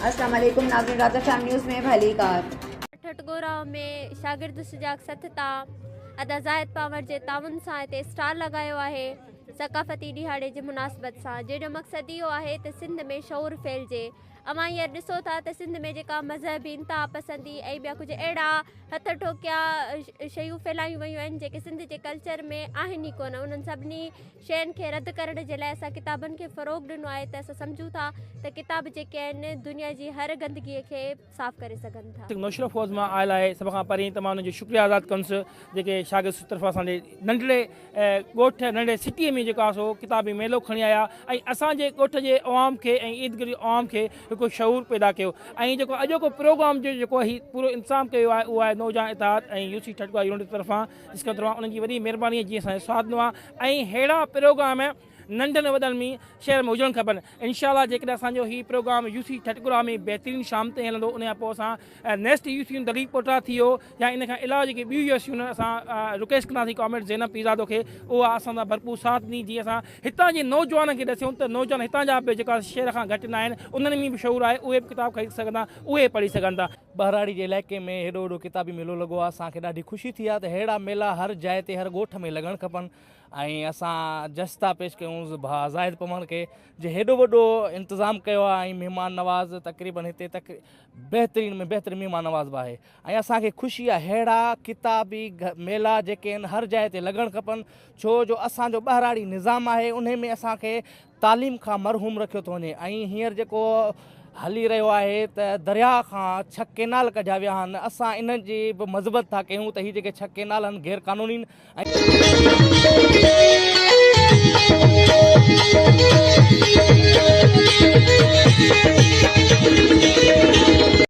अस्सलाम वालेकुम नाज़रीन, राजा शाम न्यूज़ में भली कार। ठटगोरा में शागिर्द सुजाग सतता अदा ज़ाहिद पावर जे ताउन सां हिते स्टाल लॻायो आहे सक़ाफ़ती ॾिहाड़े जी मुनासिबत सां, जंहिंजो मक़सदु इहो आहे त सिंध में शौर फैलिजे। अवां हींअर ॾिसो था त सिंध में जेका मज़हबी इंतिहा पसंदी ऐं ॿिया कुझु अहिड़ा हथ ठोकिया शयूं फैलायूं वयूं आहिनि जेके सिंध जे कल्चर में आहिनि ई कोन। उन्हनि सभिनी शयुनि खे रद्द करण जे लाइ असां किताबनि खे फ़रोग़ ॾिनो आहे त असां सम्झूं था त किताब जेके आहिनि दुनिया जी हर गंदगीअ खे साफ़ करे सघनि था। नौशरफ फौज मां आयल आहे, सभ खां पहिरीं त मां हुनजो शुक्रिया अदा कंदुसि जेके शागिर्द तरफ़ां असांजे नंढड़े ॻोठ नंढड़े सिटीअ में जेको आहे सो किताबी मेलो खणी आया ऐं असांजे ॻोठ जे अवाम खे ऐं ईदगिरी अवाम खे हिकु शऊर पैदा कयो। ऐं जेको अॼोको प्रोग्राम जो जेको ही पूरो इंतज़ाम कयो आहे उहो आहे नौजवान इतिहाद ऐं यूसी ठटगोरा यूनिट तरफ़ां जिसके तरफ़ां उन्हनि जी वॾी महिरबानी जीअं असांजो साथ ॾिनो आहे। ऐं अहिड़ा प्रोग्राम नंढनि वॾनि में शहर में हुजणु खपनि। इंशाअल्लाह जेकॾहिं असांजो हीउ प्रोग्राम यूसी ठटगोरा में बहितरीनु शाम ताईं हलंदो, उन खां पोइ असां नेक्स्ट यूसी दलीप पोटा थी वियो या इन खां अलावा जेके ॿियूं यूसियूं असां रिक्वेस्ट कंदासीं कॉमेंट ज़ैनब पीज़ादो खे उहा असांजा भरपूर साथ ॾी। जीअं असां हितां जे नौजवान खे ॾिसूं त नौजवान हितां जा बि जेका शहर खां घटि न आहिनि उन्हनि में बि शऊर आहे, उहे बि किताब ख़रीद सघंदा, उहे पढ़ी सघनि था। बहराड़ी जे इलाइक़े में हेॾो वॾो किताबी मेलो लॻो आहे, असांखे ॾाढी ख़ुशी थी आहे त अहिड़ा मेला हर जाइ ते हर ॻोठ में लॻणु खपनि। ऐं असां जस था पेश कयूं भाउ ज़ाहिद पमन खे जे हेॾो वॾो इंतज़ाम कयो आहे ऐं महिमान नवाज़ तक़रीबन हिते बहितरीन में बहितरीन महिमान नवाज़ बि आहे। ऐं असांखे ख़ुशी आहे अहिड़ा किताबी मेला जेके आहिनि हर जाइ ते लॻणु खपनि, छो जो असांजो ॿाहिराड़ी निज़ाम आहे उन में असांखे तालीम खां मरहूम रखियो थो वञे। ऐं हींअर जेको हली रहियो आहे त दरिया खां 6 केनाल कढिया विया आहिनि, असां इन जी बि मज़बत था कयूं त हीअ जेके 6 केनाल आहिनि गैर क़ानूनी ऐं